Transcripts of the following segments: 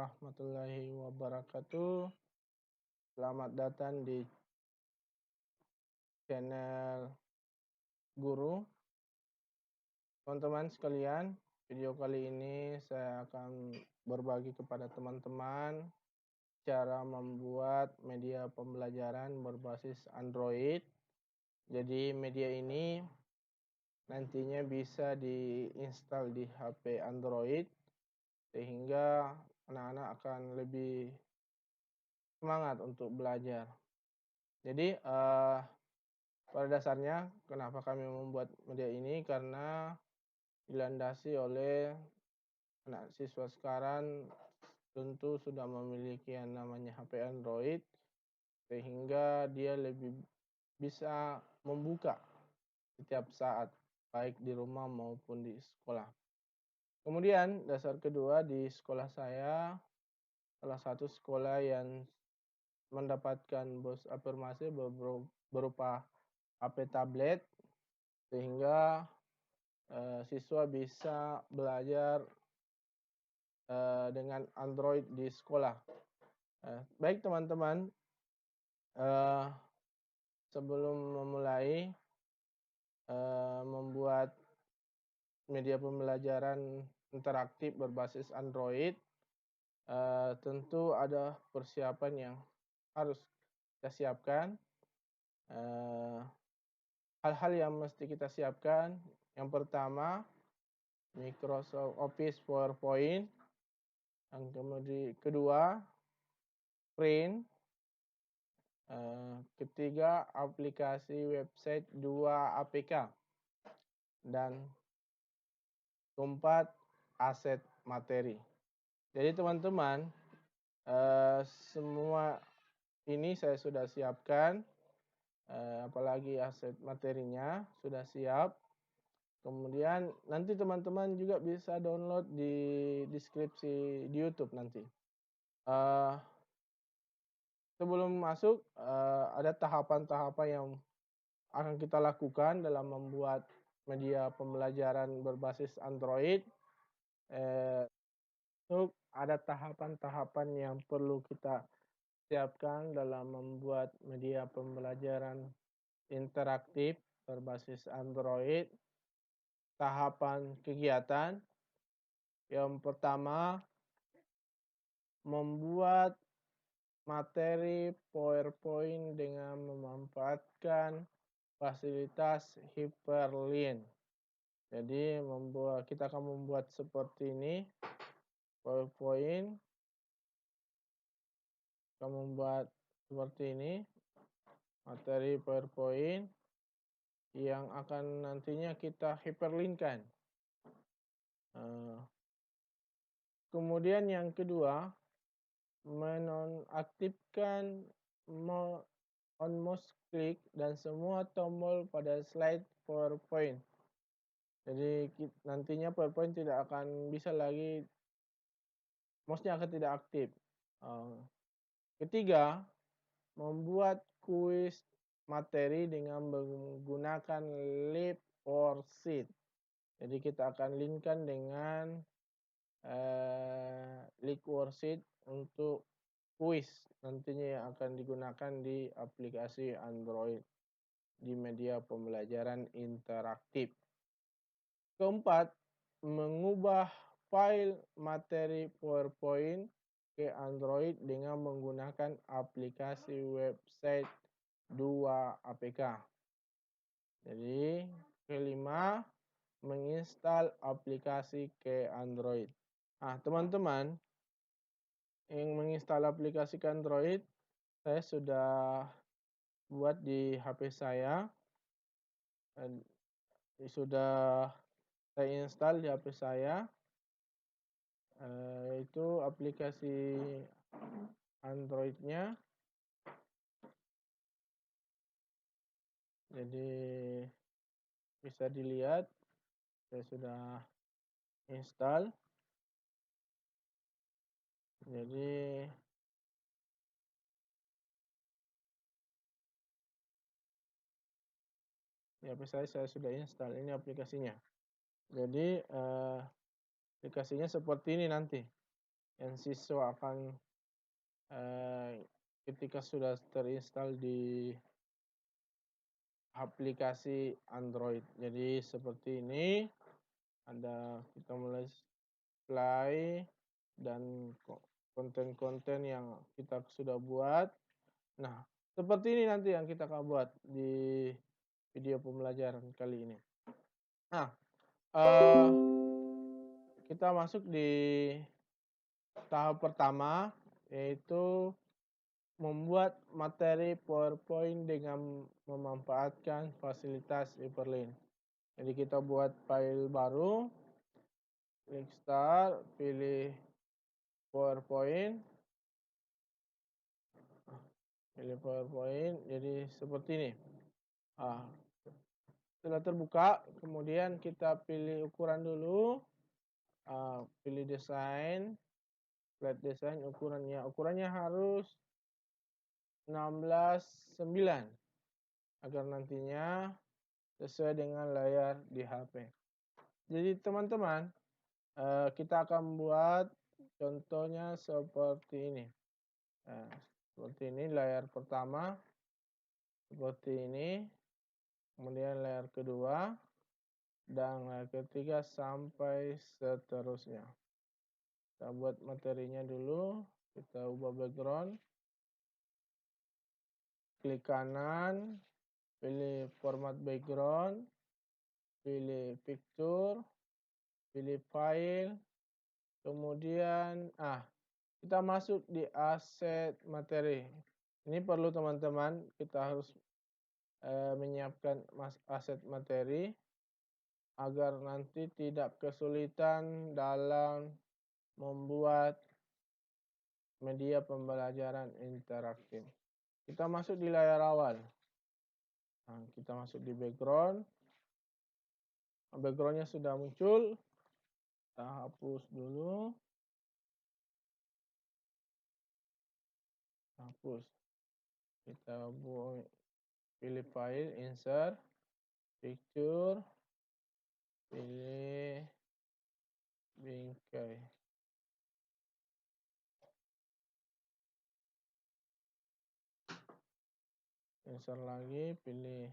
warahmatullahi wabarakatuh. Selamat datang di channel Guru. Teman-teman sekalian, video kali ini saya akan berbagi kepada teman-teman cara membuat media pembelajaran berbasis Android. Jadi media ini nantinya bisa diinstal di HP Android sehingga anak-anak akan lebih semangat untuk belajar. Jadi pada dasarnya kenapa kami membuat media ini, karena dilandasi oleh anak siswa sekarang tentu sudah memiliki yang namanya HP Android, sehingga dia lebih bisa membuka setiap saat, baik di rumah maupun di sekolah. Kemudian dasar kedua, di sekolah saya salah satu sekolah yang mendapatkan bos afirmasi berupa HP tablet, sehingga siswa bisa belajar dengan Android di sekolah. Baik teman-teman, sebelum memulai membuat media pembelajaran interaktif berbasis Android, tentu ada persiapan yang harus kita siapkan. Hal-hal yang mesti kita siapkan, yang pertama Microsoft Office PowerPoint, yang kedua print, ketiga aplikasi website 2 APK, dan keempat aset materi. Jadi teman-teman, semua ini saya sudah siapkan, apalagi aset materinya sudah siap. Kemudian nanti teman-teman juga bisa download di deskripsi di YouTube nanti. Sebelum masuk, ada tahapan-tahapan yang akan kita lakukan dalam membuat media pembelajaran berbasis Android. Ada tahapan-tahapan yang perlu kita siapkan dalam membuat media pembelajaran interaktif berbasis Android. Tahapan kegiatan yang pertama, membuat materi PowerPoint dengan memanfaatkan fasilitas hyperlink. Jadi kita akan membuat seperti ini PowerPoint, akan membuat seperti ini materi PowerPoint yang akan nantinya kita hyperlinkkan. Kemudian yang kedua, menonaktifkan on mouse click dan semua tombol pada slide PowerPoint. Jadi nantinya PowerPoint tidak akan bisa lagi, mouse-nya akan tidak aktif. Ketiga, membuat kuis materi dengan menggunakan Lip or Sheet. Jadi kita akan linkkan dengan Lip or Sheet untuk kuis nantinya yang akan digunakan di aplikasi Android di media pembelajaran interaktif. Keempat, mengubah file materi PowerPoint ke Android dengan menggunakan aplikasi website 2 APK. Jadi kelima, menginstal aplikasi ke Android. Teman-teman yang menginstal aplikasi ke Android, saya sudah buat di HP saya, sudah saya install di HP saya, yaitu aplikasi Android-nya. Jadi bisa dilihat saya sudah install. Jadi di HP saya sudah install ini aplikasinya. Jadi aplikasinya seperti ini nanti. yang siswa akan ketika sudah terinstall di aplikasi Android. Jadi seperti ini, kita mulai play dan konten-konten yang kita sudah buat. Nah, seperti ini nanti yang kita akan buat di video pembelajaran kali ini. Nah, kita masuk di tahap pertama, yaitu membuat materi PowerPoint dengan memanfaatkan fasilitas Hyperlink. Jadi kita buat file baru, klik Start, pilih PowerPoint, jadi seperti ini. Setelah terbuka, kemudian kita pilih ukuran dulu, pilih desain, flat design ukurannya harus 16:9 agar nantinya sesuai dengan layar di HP. Jadi teman-teman, kita akan buat contohnya seperti ini. Seperti ini layar pertama, seperti ini, kemudian layar kedua, dan layar ketiga sampai seterusnya. Kita buat materinya dulu, kita ubah background, klik kanan, pilih format background, pilih picture, pilih file, kemudian kita masuk di aset materi. Ini perlu teman-teman, kita harus menyiapkan aset materi agar nanti tidak kesulitan dalam membuat media pembelajaran interaktif. Kita masuk di layar awal. Nah, kita masuk di background. Backgroundnya sudah muncul. Kita hapus dulu. Hapus. Kita pilih file, insert, picture, pilih bingkai. Insert lagi, pilih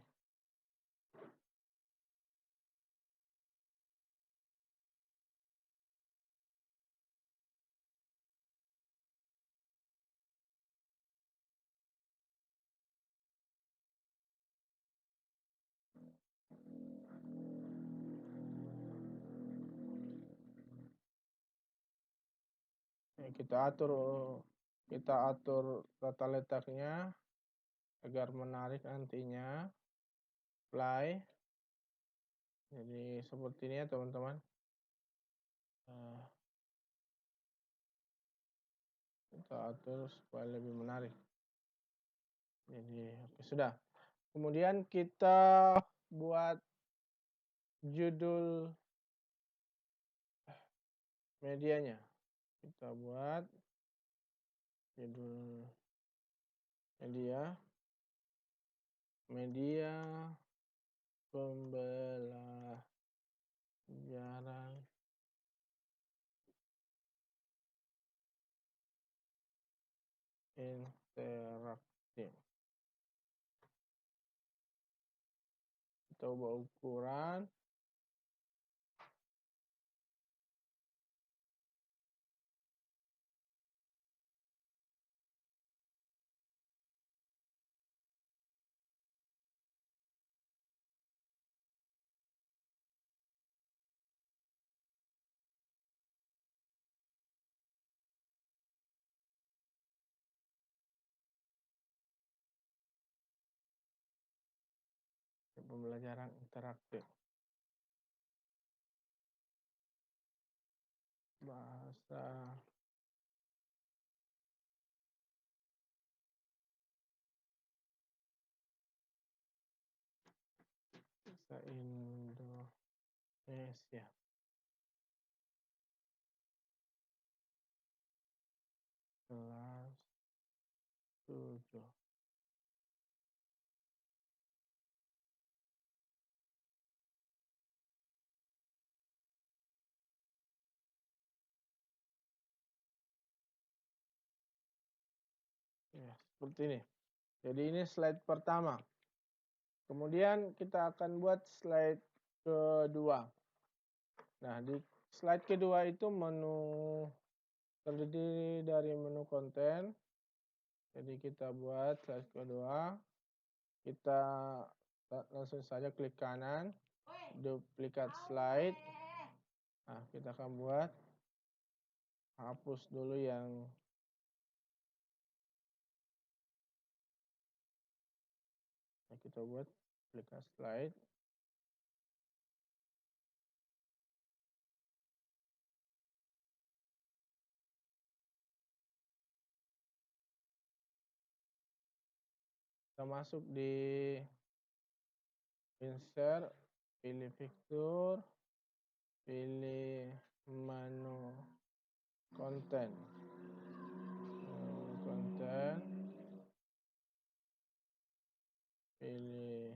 kita atur tata letaknya agar menarik nantinya. Play. Jadi seperti ini ya teman-teman. Kita atur supaya lebih menarik. Jadi oke, sudah. Kemudian kita buat judul medianya. Kita buat judul media pembelajaran interaktif. Kita ubah ukuran. Pembelajaran interaktif. Bahasa Indonesia. Kelas 7. seperti ini. Jadi ini slide pertama. Kemudian kita akan buat slide kedua. Nah, di slide kedua itu terdiri dari menu konten. Jadi kita buat slide kedua. Kita langsung saja klik kanan, duplikat slide. Nah, kita akan buat, hapus dulu yang kita buat, duplikat slide. Kita masuk di insert, pilih picture, pilih menu konten, pilih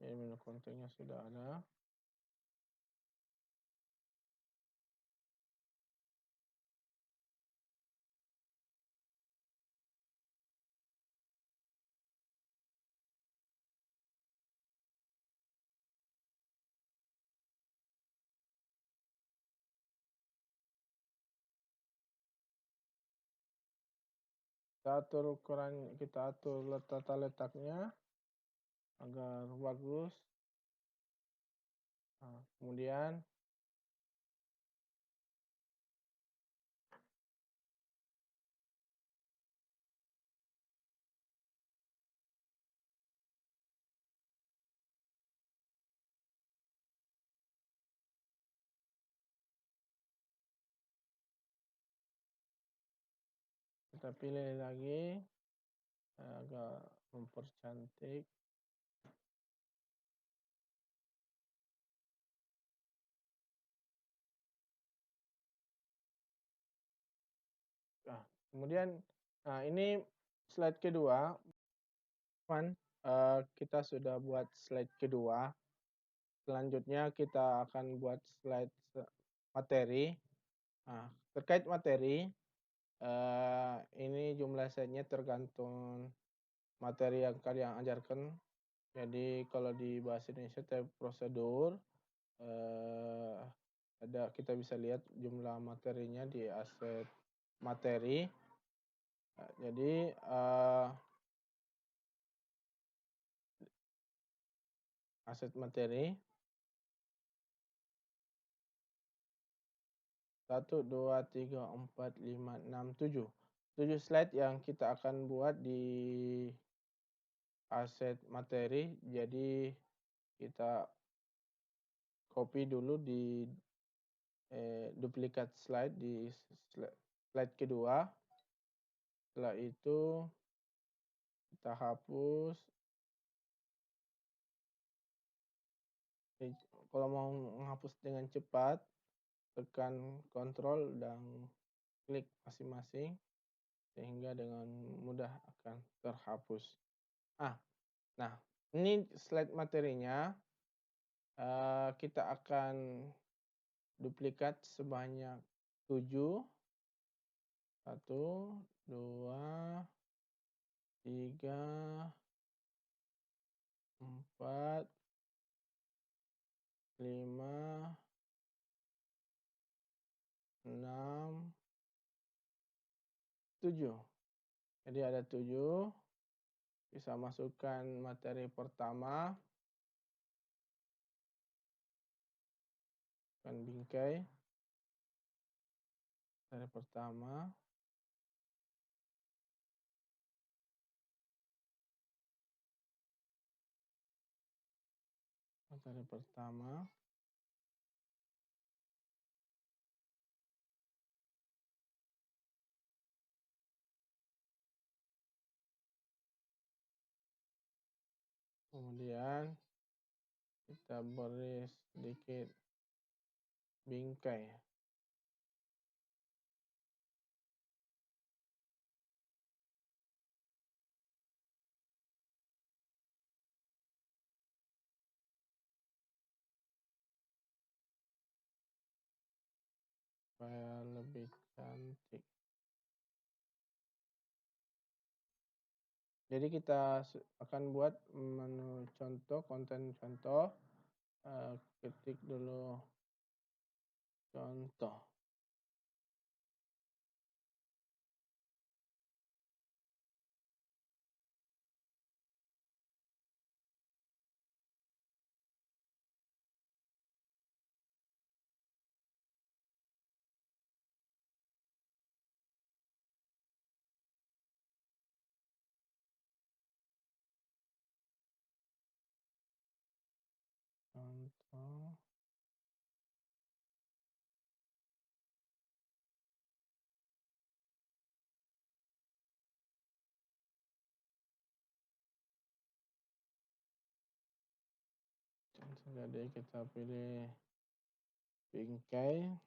menu kontennya sudah ada. Kita atur ukuran, kita atur tata letaknya agar bagus. Nah, kemudian kita pilih lagi agak mempercantik. Nah, kemudian, ini slide kedua. Kita sudah buat slide kedua. Selanjutnya kita akan buat slide materi. Nah, terkait materi, ini jumlah slide-nya tergantung materi yang kalian ajarkan. Jadi kalau di bahasa Indonesia prosedur, kita bisa lihat jumlah materinya di aset materi. Jadi aset materi 1, 2, 3, 4, 5, 6, 7. 7 slide yang kita akan buat di aset materi. Jadi kita copy dulu di duplikat slide di slide kedua. Setelah itu kita hapus. Kalau mau menghapus dengan cepat, tekan Ctrl dan klik masing-masing sehingga dengan mudah akan terhapus. Nah, ini slide materinya. Kita akan duplikat sebanyak 7. 1, 2, 3, 4, 5, 6, 7. Jadi ada 7. Bisa masukkan materi pertama. Kan bingkai. Materi pertama. Materi pertama. Kemudian kita beri sedikit bingkai. supaya lebih cantik. Jadi kita akan buat menu contoh, konten contoh, ketik dulu contoh. Contoh. Jadi kita pilih bingkai.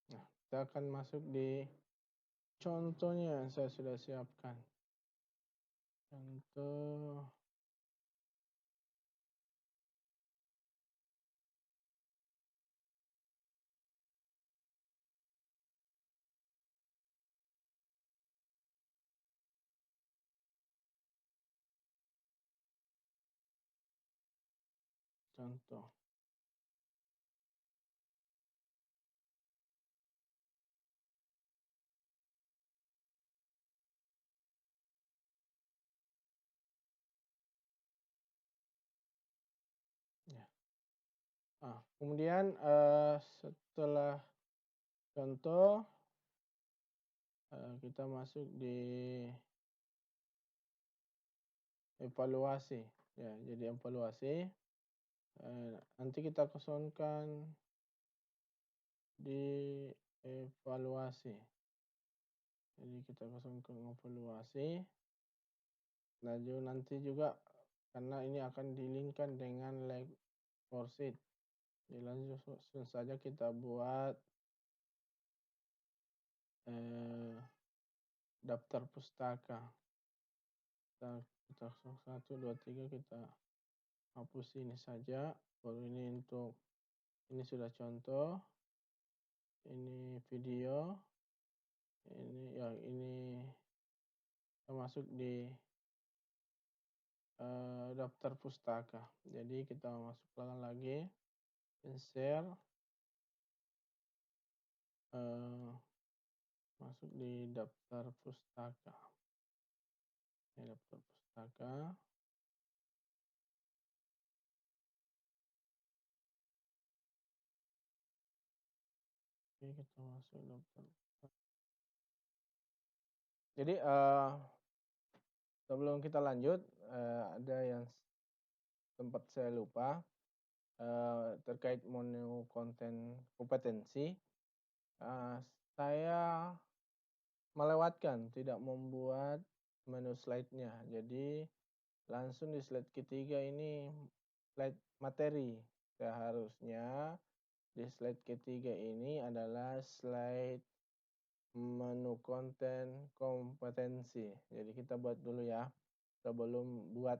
Nah, kita akan masuk di contohnya, saya sudah siapkan. Contoh. Contoh. Ya. Kemudian setelah contoh, kita masuk di evaluasi. Ya, jadi evaluasi. Nanti kita kosongkan di evaluasi. Jadi kita kosongkan evaluasi. Lalu nanti juga karena ini akan dilingkan dengan like worksheet. Jadi langsung saja kita buat daftar pustaka. Kita 1, 2, 3 kita hapus ini saja. Baru ini untuk ini sudah contoh. Ini video. Ini kita masuk di daftar pustaka. Jadi kita masukkan lagi insert, masuk di daftar pustaka. Ini daftar pustaka. Oke, kita masuk daftar pustaka. Jadi sebelum kita lanjut, ada yang sempat saya lupa terkait menu konten kompetensi. Saya melewatkan, tidak membuat menu slide-nya. Jadi langsung di slide ketiga ini slide materi. Seharusnya di slide ketiga ini adalah slide menu konten kompetensi. Jadi kita buat dulu ya, sebelum buat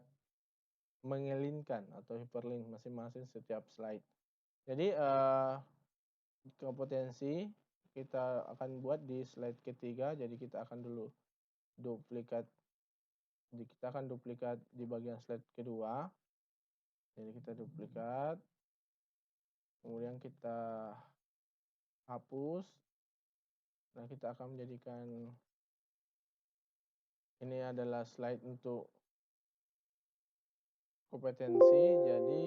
mengelinkan atau hyperlink masing-masing setiap slide. Jadi kompetensi kita akan buat di slide ketiga. Jadi kita akan dulu duplikat di bagian slide kedua. Jadi kita duplikat, kemudian kita hapus. Nah, kita akan menjadikan ini adalah slide untuk kompetensi. Jadi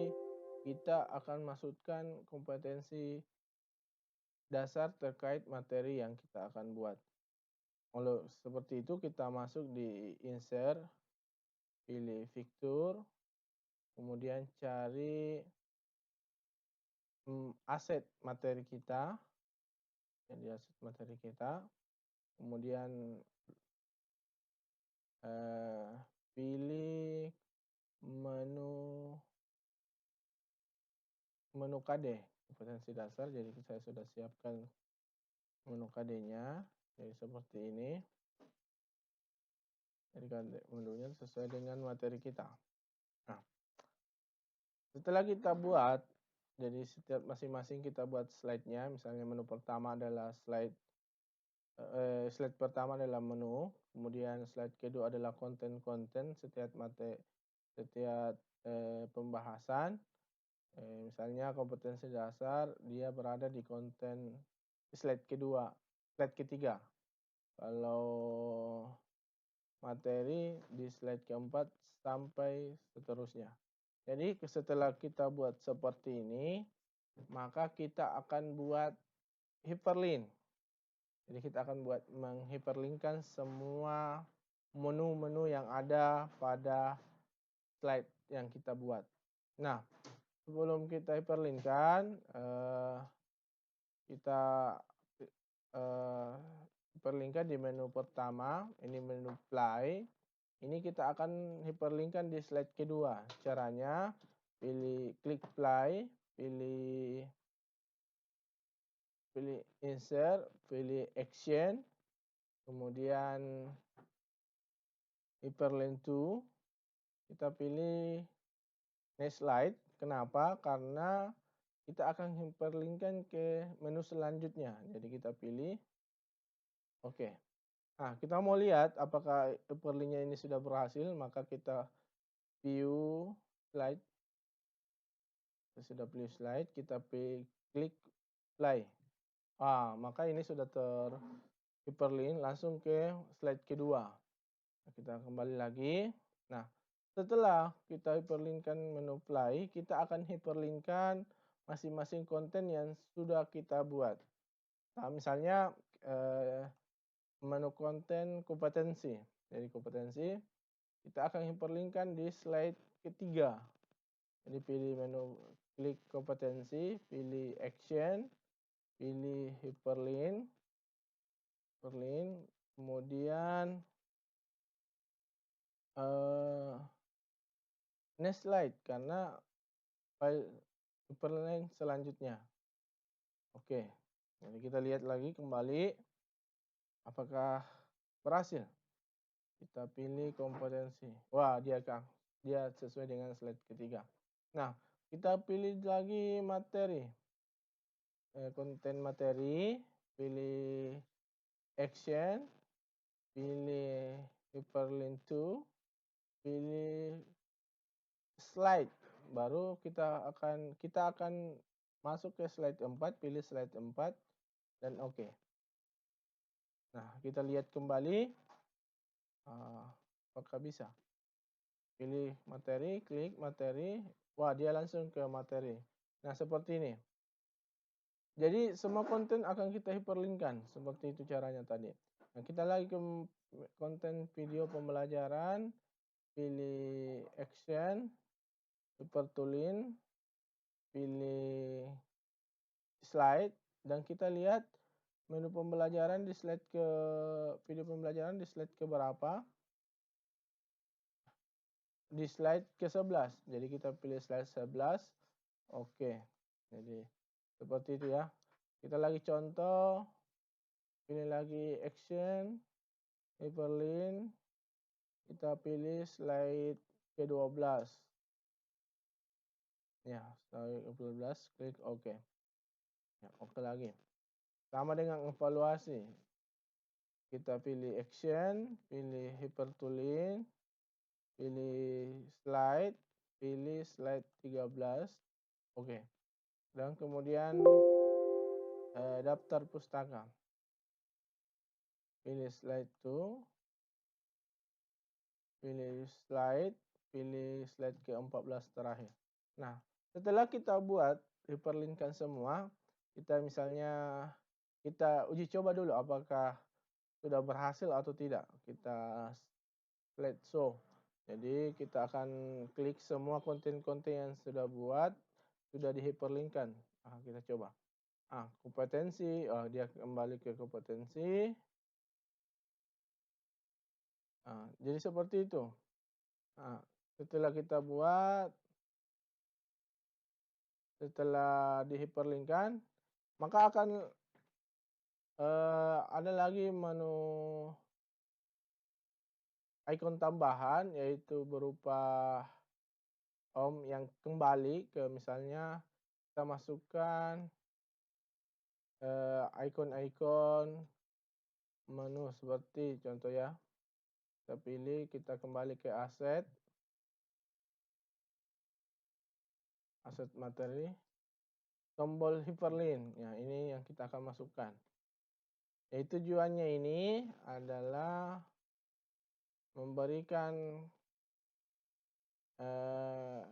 kita akan masukkan kompetensi dasar terkait materi yang kita akan buat. Kalau seperti itu kita masuk di insert, pilih fitur, kemudian cari aset materi kita. Jadi aset materi kita, kemudian pilih menu menu KD, kompetensi dasar. Jadi saya sudah siapkan menu KD-nya, jadi seperti ini. Jadi menunya sesuai dengan materi kita. Nah, setelah kita buat, jadi setiap masing-masing kita buat slide-nya. Misalnya menu pertama adalah slide pertama adalah menu, kemudian slide kedua adalah konten-konten setiap pembahasan. Misalnya kompetensi dasar dia berada di slide kedua, slide ketiga. Kalau materi di slide keempat sampai seterusnya. Jadi setelah kita buat seperti ini, maka kita akan buat hyperlink. Jadi kita akan menghiperlinkkan semua menu-menu yang ada pada slide yang kita buat. Nah, sebelum kita hyperlinkkan, kita hyperlinkkan di menu pertama, ini menu play. Ini kita akan hyperlinkkan di slide kedua. Caranya, klik play, pilih insert, pilih action, kemudian hyperlink to, kita pilih next slide. Kenapa? Karena kita akan hyperlinkkan ke menu selanjutnya. Jadi kita pilih oke. Nah, kita mau lihat apakah hyperlinknya ini sudah berhasil, maka kita view slide. Sudah pilih slide, kita klik play. Maka ini sudah hyperlink langsung ke slide kedua. Nah, kita kembali lagi. Nah, setelah kita hyperlinkkan menu play, kita akan hyperlinkkan masing-masing konten yang sudah kita buat. Nah, misalnya menu konten kompetensi. Jadi kompetensi kita akan hyperlinkkan di slide ketiga. Jadi pilih menu, klik kompetensi, pilih action, pilih hyperlink, kemudian next slide karena file hyperlink selanjutnya. Oke, jadi kita lihat lagi kembali apakah berhasil. Kita pilih kompetensi. Wah, dia sesuai dengan slide ketiga. Nah, kita pilih lagi materi. Konten materi, pilih action, pilih hyperlink to, pilih slide. Baru kita akan masuk ke slide 4, pilih slide 4 dan oke. Nah, kita lihat kembali apakah bisa. Pilih materi, klik materi. Wah, dia langsung ke materi. Nah, seperti ini. Jadi semua konten akan kita hyperlinkkan, seperti itu caranya tadi. Nah, kita lagi ke konten video pembelajaran, pilih action, hyperlink, pilih slide, dan kita lihat menu pembelajaran di video pembelajaran di slide ke berapa? Di slide ke-11. Jadi kita pilih slide 11. Oke. Jadi seperti itu ya. Kita lagi contoh. Pilih lagi action, hyperlink. Kita pilih slide ke-12. Ya, slide ke-12, klik oke. Ya, oke lagi. Sama dengan evaluasi. Kita pilih action, pilih hyperlink, pilih slide 13. Oke. Dan kemudian daftar pustaka. Pilih slide 2, pilih slide ke-14 terakhir. Nah, setelah kita buat hyperlinkkan semua, kita uji coba dulu apakah sudah berhasil atau tidak. Kita slide show. Jadi kita akan klik semua konten-konten yang sudah dihyperlinkkan. Kita coba. Kompetensi, dia kembali ke kompetensi. Jadi seperti itu. Nah, setelah kita buat, setelah di-hyperlink-kan, maka akan, ada lagi menu ikon tambahan, yaitu berupa home yang kembali ke, misalnya kita masukkan, ikon-ikon menu seperti contoh ya, kita pilih, kita kembali ke aset, aset materi, tombol hyperlink. Ya, ini yang kita akan masukkan. Jadi tujuannya ini adalah memberikan, eee,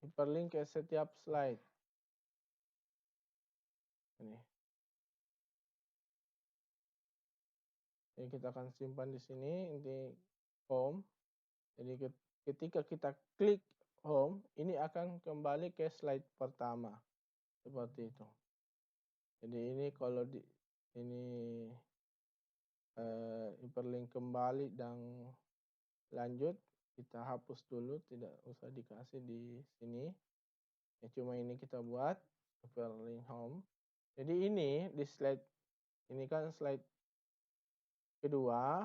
hyperlink ke setiap slide. Ini. Jadi kita akan simpan di sini, di home. Jadi ketika kita klik home, ini akan kembali ke slide pertama, seperti itu. Jadi ini kalau ini, hyperlink kembali dan lanjut, kita hapus dulu, tidak usah dikasih di sini. Ya cuma ini kita buat hyperlink home. Jadi ini di slide ini kan slide kedua,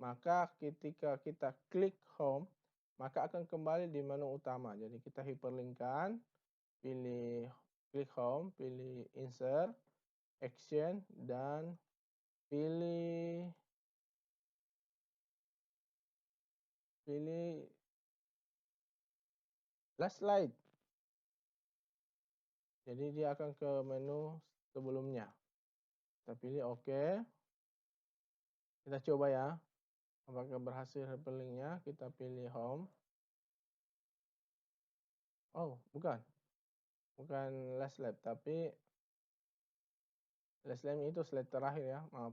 maka ketika kita klik home, maka akan kembali di menu utama. Jadi kita hyperlink-kan, pilih klik home, pilih insert, action, dan pilih pilih last slide. Jadi dia akan ke menu sebelumnya. Kita pilih oke. Kita coba ya, apakah berhasil hyperlink-nya. Kita pilih home. Oh, bukan. Bukan last slide, tapi last slide itu slide terakhir ya, maaf.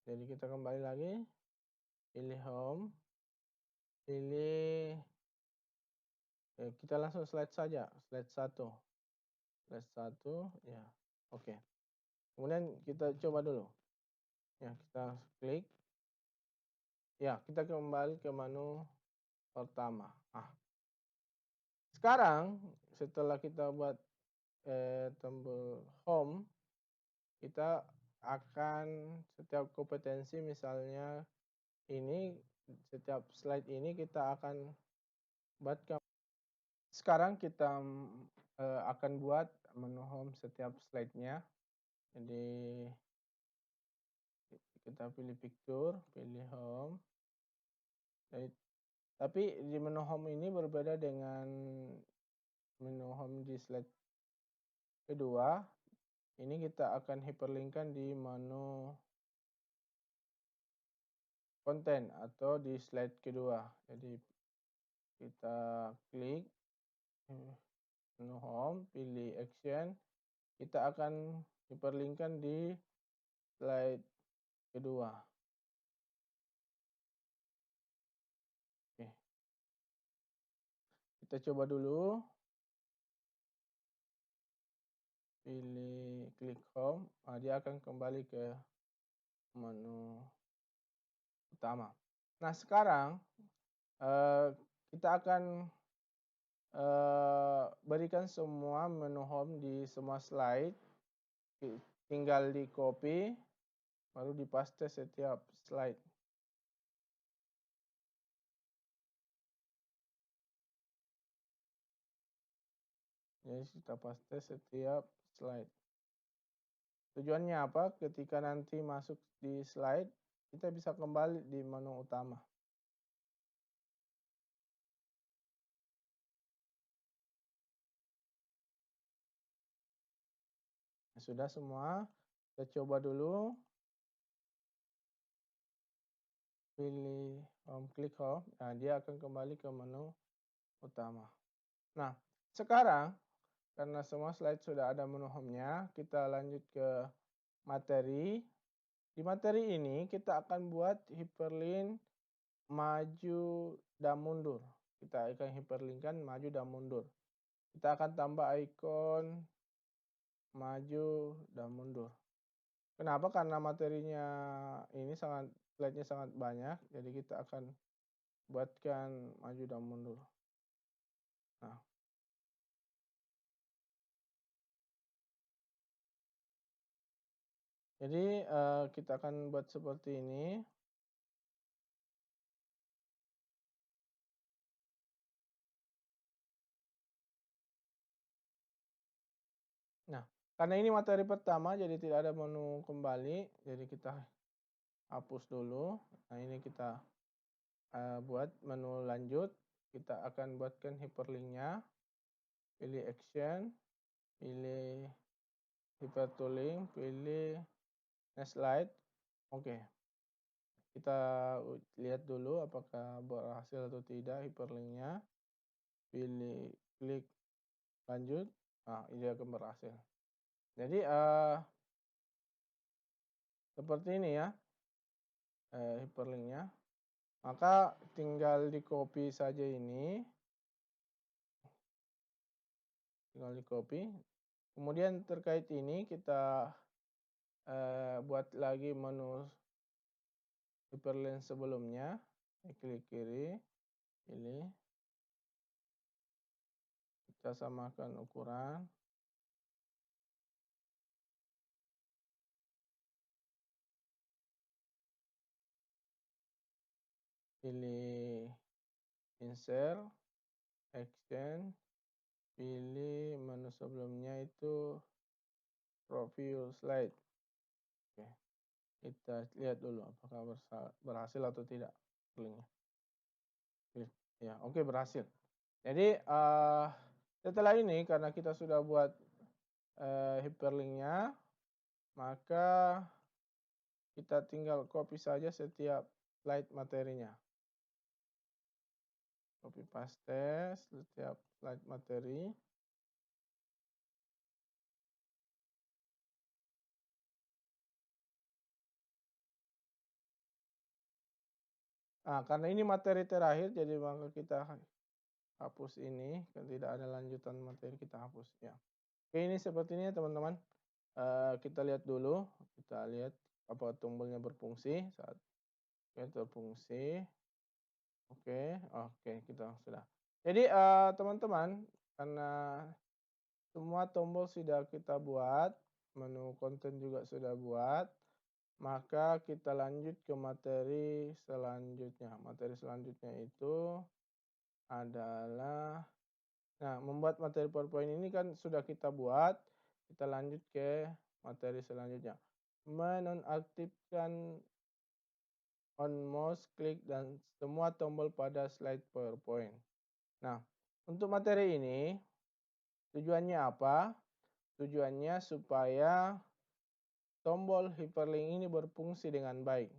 Jadi kita kembali lagi, pilih home, pilih, kita langsung slide saja, slide 1. Slide 1, ya, oke. Kemudian kita coba dulu. Ya, kita klik. Ya, kita kembali ke menu pertama. Sekarang setelah kita buat, tombol home, kita akan setiap kompetensi, misalnya ini, setiap slide ini kita akan buat. Sekarang kita, akan buat menu home setiap slide-nya. Jadi kita pilih picture, pilih home. Tapi di menu home ini berbeda dengan menu home di slide kedua. Ini kita akan hyperlink-kan di menu konten atau di slide kedua. Jadi kita klik, menu home, pilih action, kita akan hyperlink-kan di slide kedua. Oke. Kita coba dulu. Pilih klik home, dia akan kembali ke menu utama. Nah sekarang, kita akan, berikan semua menu home di semua slide, tinggal di-copy, baru di-paste setiap slide. Jadi kita paste setiap slide. Tujuannya apa? Ketika nanti masuk di slide, kita bisa kembali di menu utama. Sudah semua, kita coba dulu. Pilih home, klik home, nah dia akan kembali ke menu utama. Nah, sekarang karena semua slide sudah ada menu home-nya, kita lanjut ke materi. Di materi ini kita akan buat hyperlink maju dan mundur. Kita akan hyperlink-kan maju dan mundur. Kita akan tambah ikon maju dan mundur. Kenapa? Karena materinya ini slide-nya sangat banyak, jadi kita akan buatkan maju dan mundur. Nah, jadi, kita akan buat seperti ini. Nah, karena ini materi pertama jadi tidak ada menu kembali, jadi kita hapus dulu. Nah, ini kita, buat menu lanjut, kita akan buatkan hyperlink-nya, pilih action, pilih hyper to link, pilih next slide, oke. Kita lihat dulu apakah berhasil atau tidak hyperlink-nya, pilih klik lanjut, nah ini akan berhasil. Jadi, seperti ini ya, hyperlink-nya. Maka tinggal di-copy saja ini, tinggal di-copy. Kemudian terkait ini kita, buat lagi menu hyperlink sebelumnya, klik kiri, pilih, kita samakan ukuran, pilih insert, action, pilih menu sebelumnya itu preview slide. Oke, kita lihat dulu apakah berhasil atau tidak linknya. Ya, oke berhasil. Jadi, setelah ini karena kita sudah buat, hyperlink-nya, maka kita tinggal copy saja setiap slide materinya. Copy paste setiap slide materi. Nah, karena ini materi terakhir jadi maka kita hapus ini, kan tidak ada lanjutan materi kita hapus ya. Oke, ini seperti ini ya teman-teman. Kita lihat dulu, kita lihat apa tombolnya berfungsi saat berfungsi. Oke, kita sudah. Jadi, teman-teman, karena semua tombol sudah kita buat, menu konten juga sudah buat, maka kita lanjut ke materi selanjutnya. Materi selanjutnya itu adalah, nah, membuat materi PowerPoint ini kan sudah kita buat, kita lanjut ke materi selanjutnya. Menonaktifkan on mouse, klik, dan semua tombol pada slide PowerPoint. Nah, untuk materi ini tujuannya apa? Tujuannya supaya tombol hyperlink ini berfungsi dengan baik.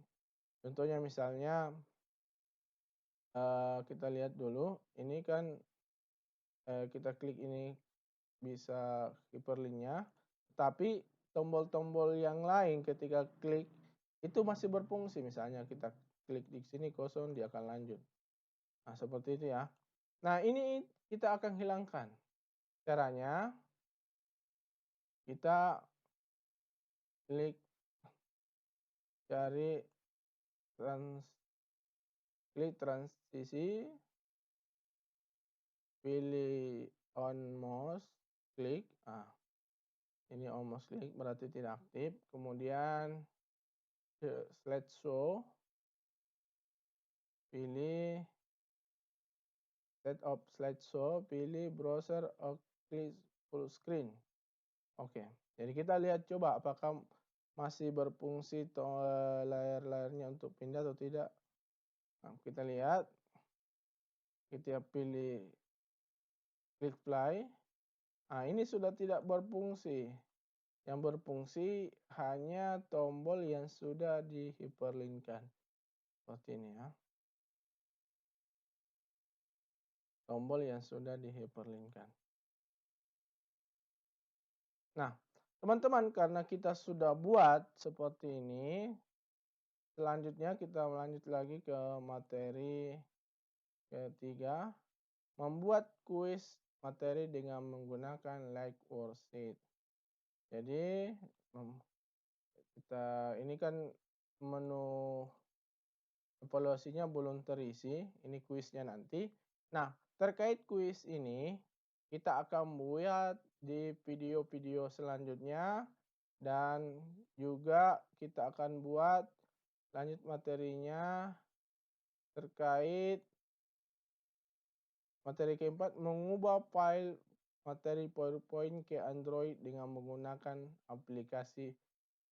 Contohnya misalnya, kita lihat dulu, ini kan, kita klik ini bisa hyperlink-nya, tapi tombol-tombol yang lain ketika klik itu masih berfungsi. Misalnya kita klik di sini kosong, dia akan lanjut. Nah, seperti itu ya. Nah, ini kita akan hilangkan. Caranya kita klik cari klik transisi, pilih on mouse, klik. Ini on mouse klik berarti tidak aktif. Kemudian ke slideshow, pilih setup slideshow, pilih browser klik full screen. Oke, jadi kita lihat coba apakah masih berfungsi layar-layarnya untuk pindah atau tidak. Nah, kita lihat, kita pilih klik play. Nah, ini sudah tidak berfungsi. Yang berfungsi hanya tombol yang sudah dihiperlinkkan. Seperti ini ya. Tombol yang sudah dihiperlinkkan. Nah, teman-teman, karena kita sudah buat seperti ini, selanjutnya kita lanjut lagi ke materi ketiga, membuat kuis materi dengan menggunakan like worksheet. Jadi, kita ini kan menu evaluasinya belum terisi, ini kuisnya nanti. Nah, terkait kuis ini, kita akan buat di video-video selanjutnya dan juga kita akan buat lanjut materinya terkait materi keempat, mengubah file materi PowerPoint ke Android dengan menggunakan aplikasi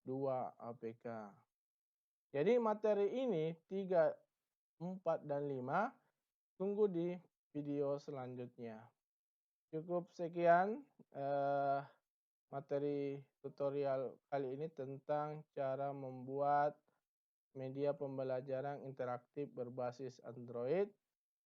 2APK. Jadi materi ini 3, 4, dan 5 tunggu di video selanjutnya. Cukup sekian materi tutorial kali ini tentang cara membuat media pembelajaran interaktif berbasis Android.